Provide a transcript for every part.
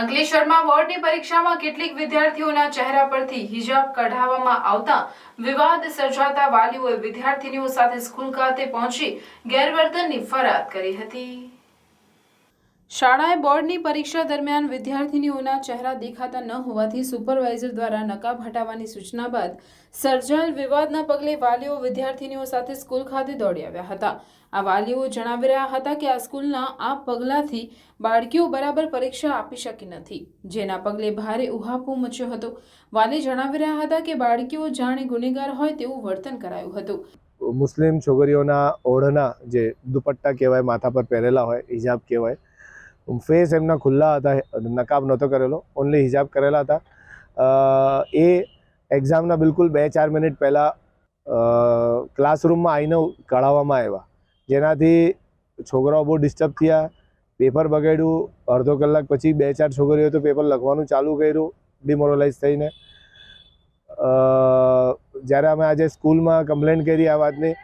અંકલેશ્વરમાં બોર્ડની પરીક્ષામાં કેટલીક વિદ્યાર્થીઓના ચહેરા પરથી હિજાબ કઢાવવામાં આવતા વિવાદ સર્જાતા વાલીઓએ વિદ્યાર્થીનીઓ સાથે સ્કૂલ ખાતે પહોંચી ગેરવર્તનની ફરિયાદ કરી હતી। શાળાએ બોર્ડની પરીક્ષા દરમિયાન વિદ્યાર્થીનીઓના ચહેરા દેખાતા ન હોવાથી સુપરવાઇઝર દ્વારા નકાબ હટાવવાની સૂચના બાદ સર્જાયેલ વિવાદના પગલે વાલીઓ વિદ્યાર્થીનીઓ સાથે સ્કૂલ ખાતે દોડી આવ્યા હતા। આ વાલીઓ જણાવી રહ્યા હતા કે આ સ્કૂલના આ પગલાથી બાળકીઓ બરાબર પરીક્ષા આપી શકી નથી, જેના પગલે ભારે ઉહાપોહ મચ્યો હતો। વાલી જણાવી રહ્યા હતા કે બાળકીઓ જાણે ગુનેગાર હોય તેવું વર્તન કરાયું હતું। મુસ્લિમ છોકરીઓના ઓઢના જે દુપટ્ટા કહેવાય, માથા પર પહેરેલા હોય, હિજાબ કહેવાય, ફેસ એમના ખુલ્લા હતા, નકાબ નહોતો કરેલો, ઓનલી હિજાબ કરેલા હતા। એ એક્ઝામના બિલકુલ 2-4 મિનિટ પહેલાં ક્લાસરૂમમાં આવીને કઢાવવામાં આવ્યા, જેનાથી છોકરાઓ બહુ ડિસ્ટર્બ થયા, પેપર બગાડ્યું। અડધો કલાક પછી 2-4 છોકરીઓએ તો પેપર લખવાનું ચાલુ કર્યું ડિમોરલાઇઝ થઈને। જ્યારે અમે આજે સ્કૂલમાં કમ્પ્લેન્ટ કરી, આ વાતની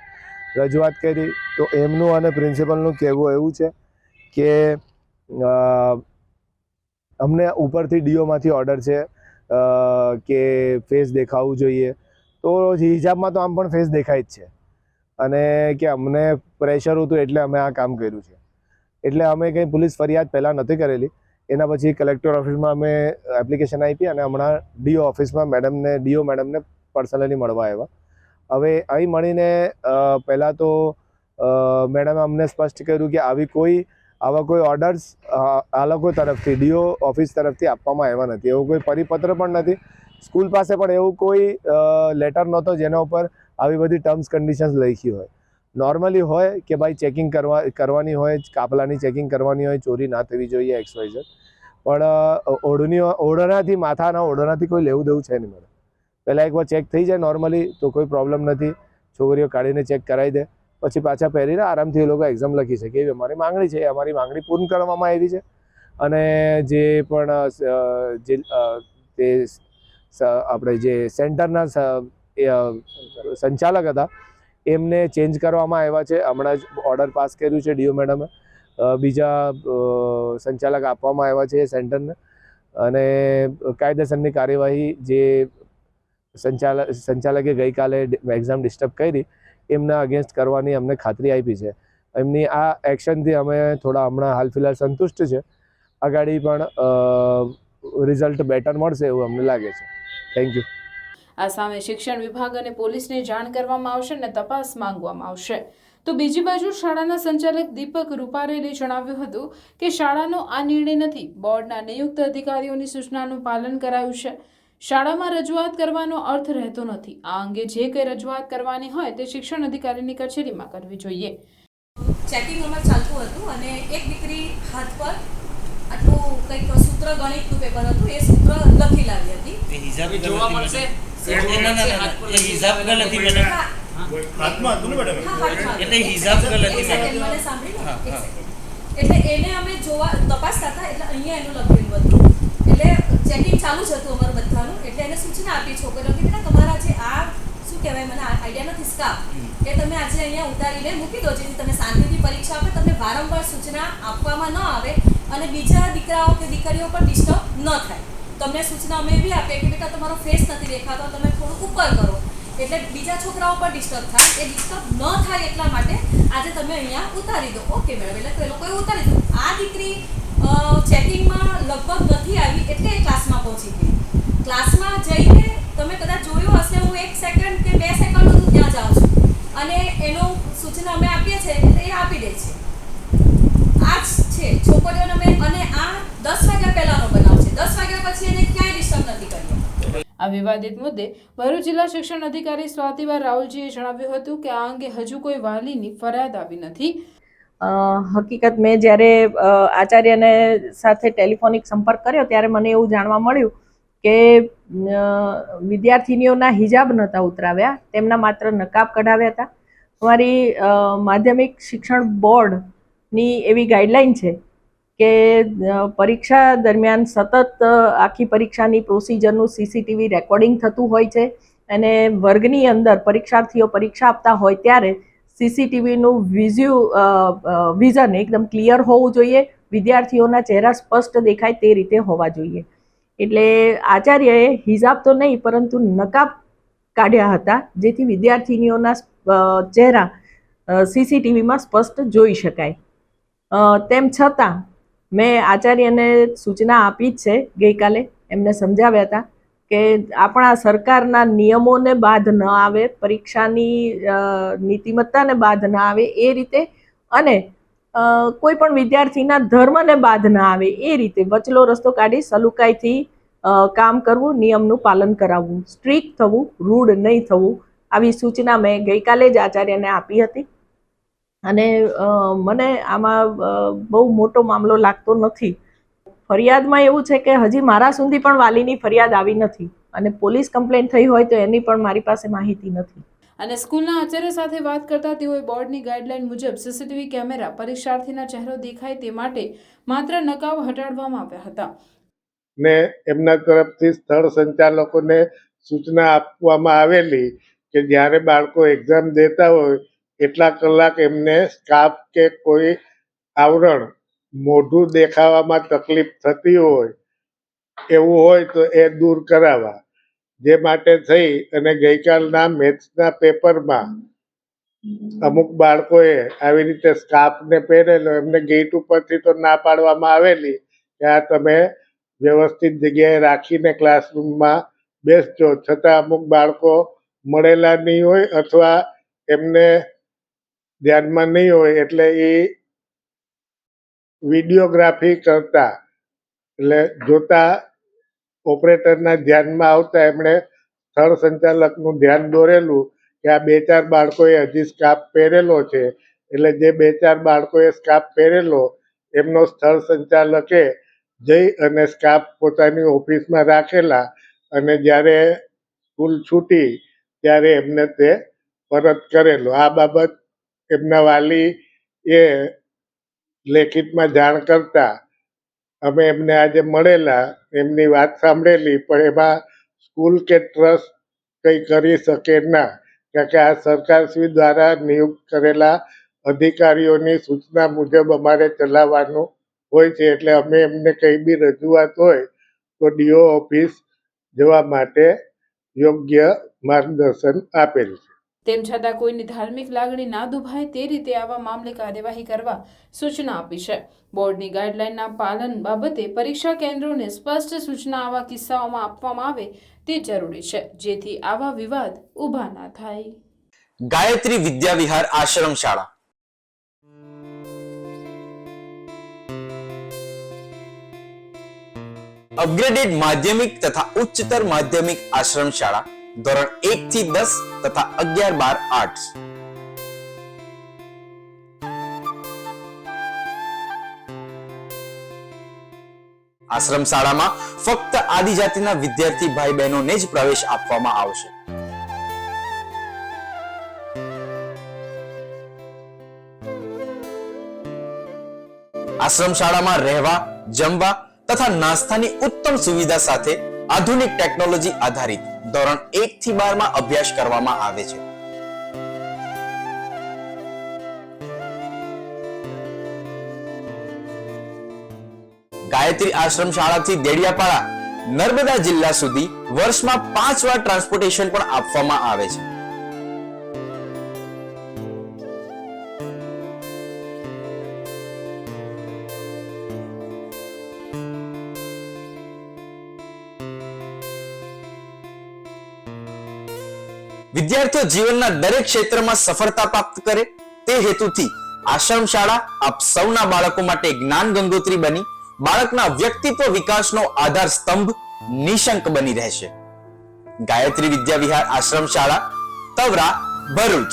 રજૂઆત કરી, તો એમનું અને પ્રિન્સિપલનું કહેવું એવું છે કે અમને ઉપરથી ડીઓમાંથી ઓર્ડર છે કે ફેસ દેખાવું જોઈએ, તો હિજાબમાં તો આમ પણ ફેસ દેખાય જ છે, અને કે અમને પ્રેશર હતું એટલે અમે આ કામ કર્યું છે। એટલે અમે કંઈ પોલીસ ફરિયાદ પહેલાં નથી કરેલી, એના પછી કલેક્ટર ઓફિસમાં અમે એપ્લિકેશન આપી અને હમણાં ડીઓ ઓફિસમાં ડીઓ મેડમને પર્સનલી મળવા આવ્યા। હવે અહીં મળીને પહેલાં તો મેડમે અમને સ્પષ્ટ કર્યું કે આવા કોઈ ઓર્ડર્સ આ લોકો તરફથી, ડીઓ ઓફિસ તરફથી આપવામાં આવ્યા નથી, એવો કોઈ પરિપત્ર પણ નથી। સ્કૂલ પાસે પણ એવું કોઈ લેટર નહોતો જેના ઉપર આવી બધી ટર્મ્સ કન્ડિશન્સ લખી હોય। નોર્મલી હોય કે ભાઈ ચેકિંગ કરવાની હોય, કાપલાની ચેકિંગ કરવાની હોય, ચોરી ના થવી જોઈએ, XYZ, પણ ઓઢણાથી, માથાના ઓઢણાથી કોઈ લેવું દેવું છે નહીં મેડમ। પહેલાં એકવાર ચેક થઈ જાય નોર્મલી તો કોઈ પ્રોબ્લેમ નથી, છોકરીઓ કાઢીને ચેક કરાવી દે, પછી પાછા પહેરીને આરામથી એ લોકો એક્ઝામ લખી શકે, એવી અમારી માંગણી છે। અમારી માંગણી પૂર્ણ કરવામાં આવી છે, અને જે પણ આપણે જે સેન્ટરના સંચાલક હતા એમને ચેન્જ કરવામાં આવ્યા છે। હમણાં જ ઓર્ડર પાસ કર્યું છે ડીઓ મેડમે, બીજા સંચાલક આપવામાં આવ્યા છે એ સેન્ટરને, અને કાયદેસરની કાર્યવાહી જે સંચાલકે ગઈકાલે એક્ઝામ ડિસ્ટર્બ કરી એમના અગેન્સ્ટ કરવાની અમને ખાતરી આપી છે। એમની આ એક્શનથી અમે થોડા હમણાં હાલ ફિલહાલ સંતુષ્ટ છે, આગળ પણ રિઝલ્ટ બેટર મળશે એવું અમને લાગે છે। Thank you. આ સામે શિક્ષણ વિભાગ અને પોલીસને જાણ કરવામાં આવશે અને તપાસ માંગવામાં આવશે। તો બીજી બાજુ શાળાના સંચાલક દીપક રૂપારેલે જણાવ્યું હતું કે શાળાનો આ નિર્ણય નથી, બોર્ડના નિયુક્ત અધિકારીઓની સૂચનાનું પાલન કરાયું છે। શાળામાં રજૂઆત કરવાનો અર્થ રહેતો નથી। આ અંગે જે કંઈ રજૂઆત કરવાની હોય તે શિક્ષણ અધિકારીની કચેરીમાં કરવી જોઈએ। ચેકિંગ અમારે ચાલતું હતું અને એક દીકરી હાથ પર આટલું કંઈક સૂત્ર ગણિતનું પેપર હતું, એ સૂત્ર લખી લાવી હતી। હિજાબ જોવા મળશે, હિજાબ ગલતી મેડમ હાથમાં હતું ને મેડમ, એટલે હિજાબ ગલતી મેડમ મને સાંભળી લો, એક સેકન્ડ। એટલે એને અમે તપાસતા હતા, એટલે અહીંયા એનું લખેલું હતું, એટલે ચેકિંગ ચાલુ જ હતું અમારું બધાનું। એટલે એને સૂચના આપી છોકરીઓ કે બેટા તમારા જે આ શું કહેવાય, મને આઈડિયા નથી, સ્કાર્ફ, એ તમે આજે અહીંયા ઉતારીને મૂકી દો, જેથી તમે શાંતિથી પરીક્ષા આપે, તમને વારંવાર સૂચના આપવામાં ન આવે અને બીજા દીકરાઓ કે દીકરીઓ પર ડિસ્ટર્બ ન થાય। તમને સૂચના અમે એવી આપીએ કે બેટા તમારો ફેસ નથી દેખાતો, તમે થોડું ઉપર કરો, એટલે બીજા છોકરાઓ પર ડિસ્ટર્બ થાય, એ ડિસ્ટર્બ ન થાય એટલા માટે આજે તમે અહીંયા ઉતારી દો। ઓકે મેડમ, એટલે એ લોકોએ ઉતારી દીધું। આ દીકરી ચેકિંગમાં લગભગ નથી આવી એટલે એ ક્લાસમાં પહોંચી ગઈ। ક્લાસમાં જઈને તમે કદાચ જોયું હશે, હું 1 સેકન્ડ કે 2 સેકન્ડ સુધી ત્યાં જાઉં છું અને એનો સૂચના અમે આપીએ છીએ એટલે એ આપી દે છે। આ જ છે છોકરીઓને અમે, અને આ 10 વાગ્યા પહેલાંનો બનાવ છે, 10 વાગ્યા પછી એને ક્યાંય ડિસ્ટર્બ નથી કર્યો। આ વિવાદિત મુદ્દે ભરૂચ જિલ્લા શિક્ષણ અધિકારી સ્વાતિબા રાહુલજીએ જણાવ્યું હતું કે આ અંગે હજુ કોઈ વાલીની ફરિયાદ આવી નથી। હકીકત મેં જ્યારે આચાર્યને સાથે ટેલિફોનિક સંપર્ક કર્યો ત્યારે મને એવું જાણવા મળ્યું કે વિદ્યાર્થીનીઓના હિજાબ નહોતા ઉતરાવ્યા, તેમના માત્ર નકાબ કઢાવ્યા હતા। અમારી માધ્યમિક શિક્ષણ બોર્ડની એવી ગાઈડલાઈન છે કે પરીક્ષા દરમિયાન સતત આખી પરીક્ષાની પ્રોસિજરનું CCTV રેકોર્ડિંગ થતું હોય છે, અને વર્ગની અંદર પરીક્ષાર્થીઓ પરીક્ષા આપતા હોય ત્યારે CCTVનું વિઝન એકદમ ક્લિયર હોવું જોઈએ, વિદ્યાર્થીઓના ચહેરા સ્પષ્ટ દેખાય તે રીતે હોવા જોઈએ. એટલે આચાર્યએ હિજાબ તો નહીં પરંતુ નકાબ કાઢ્યા હતા, જેથી વિદ્યાર્થીનીઓના ચહેરા સીસીટીવીમાં સ્પષ્ટ જોઈ શકાય. તેમ છતાં મેં આચાર્યને સૂચના આપી જ છે, ગઈકાલે એમને સમજાવ્યા હતા કે આપણા સરકારના નિયમોને બાદ ન આવે, પરીક્ષાની નીતિમત્તાને બાદ ન આવે એ રીતે, અને કોઈ પણ વિદ્યાર્થીના ધર્મને બાદ ન આવે એ રીતે વચલો રસ્તો કાઢી સલુકાઈથી કામ કરવું, નિયમનું પાલન કરાવવું, સ્ટ્રિક્ટ થવું, રૂડ નહીં થવું, આવી સૂચના મેં ગઈકાલે જ આચાર્યને આપી હતી. અને મને આમાં બહુ મોટો મામલો લાગતો નથી. ફરિયાદમાં એવું છે કે હજી મારા સુધી પણ વાલીની ફરિયાદ આવી નથી, અને પોલીસ કમ્પ્લેન થઈ હોય તો એની પણ મારી પાસે માહિતી નથી. અને સ્કૂલના આચાર્ય સાથે વાત કરતા તેઓએ બોર્ડની ગાઈડલાઈન મુજબ સીસીટીવી કેમેરા પરીક્ષાર્થીના ચહેરો દેખાય તે માટે માત્ર નકાબ હટાડવામાં આવ્યા હતા. ને એમના તરફથી સ્થળ સંચાલકોને સૂચના આપવામાં આવેલી કે જ્યારે બાળકો એક્ઝામ દેતા હોય એટલા કલાક એમને સ્કાર્ફ કે કોઈ આવરણ મોઢું દેખાવામાં તકલીફ થતી હોય એવું હોય તો એ દૂર કરાવવા. જે માટે થઈ અને ગઈકાલના મેથ્સના પેપરમાં અમુક બાળકોએ આવી રીતે સ્કાર્ફને પહેરેલો, એમને ગેટ ઉપરથી તો ના પાડવામાં આવેલી કે આ તમે વ્યવસ્થિત જગ્યાએ રાખીને ક્લાસરૂમમાં બેસજો, છતાં અમુક બાળકો મળેલા નહીં હોય અથવા એમને ધ્યાનમાં નહીં હોય એટલે એ વિડીયોગ્રાફી કરતા, એટલે જોતા ઓપરેટરના ધ્યાનમાં આવતા એમણે સ્થળ સંચાલકનું ધ્યાન દોરેલું કે આ 2-4 બાળકોએ હજી સ્કાર્ફ પહેરેલો છે. એટલે જે 2-4 બાળકોએ સ્કાર્ફ પહેરેલો એમનો સ્થળ સંચાલકે જઈ અને સ્કાર્ફ પોતાની ઓફિસમાં રાખેલા, અને જ્યારે સ્કૂલ છૂટી ત્યારે એમને તે પરત કરેલો. આ બાબત એમના વાલીએ લેખિતમાં જાણ કરતા અમે એમને આજે મળેલા, એમની વાત સાંભળેલી, પણ એમાં સ્કૂલ કે ટ્રસ્ટ કંઈ કરી શકે ના, કારણ કે આ સરકારશ્રી દ્વારા નિયુક્ત કરેલા અધિકારીઓની સૂચના મુજબ અમારે ચલાવવાનું હોય છે. એટલે અમે એમને કંઈ બી રજૂઆત હોય તો ડીઓ ઓફિસ જવા માટે યોગ્ય માર્ગદર્શન આપેલ છે. તેમ છતાં કોઈની ધાર્મિક લાગણી ના દુભાય તે રીતે આવા મામલે કાર્યવાહી કરવા સૂચના આપી છે. બોર્ડની ગાઈડલાઈનના પાલન બાબતે પરીક્ષા કેન્દ્રોને સ્પષ્ટ સૂચના આવા કિસ્સાઓમાં આપવામાં આવે તે જરૂરી છે, જેથી આવા વિવાદ ઊભા ના થાય. ગાયત્રી વિદ્યા વિહાર આશ્રમ શાળા અપગ્રેડેડ માધ્યમિક તથા ઉચ્ચતર માધ્યમિક આશ્રમ શાળા ધોરણ 1 થી 10 તથા 11-12 આર્ટ્સ. આશ્રમ શાળામાં ફક્ત આદિજાતિના વિદ્યાર્થી ભાઈ બહેનોને જ પ્રવેશ આપવામાં આવશે. આશ્રમ શાળામાં રહેવા, જમવા તથા નાસ્તાની ઉત્તમ સુવિધા સાથે આધુનિક ટેકનોલોજી આધારિત ધોરણ 1 થી 12 માં અભ્યાસ કરવામાં આવે છે. ગાયત્રી આશ્રમ શાળાથી દેડિયાપાડા, નર્મદા જિલ્લા સુધી વર્ષમાં 5 વાર ટ્રાન્સપોર્ટેશન પણ આપવામાં આવે છે. વિદ્યાર્થીઓ જીવનના દરેક ક્ષેત્રમાં સફળતા પ્રાપ્ત કરે તે હેતુથી આશ્રમ શાળા આપ સૌના બાળકો માટે જ્ઞાન ગંગોત્રી બની બાળકના વ્યક્તિત્વ વિકાસનો આધાર સ્તંભ નિશંક બની રહેશે. ગાયત્રી વિદ્યા વિહાર આશ્રમ શાળા, તવરા, ભરૂચ.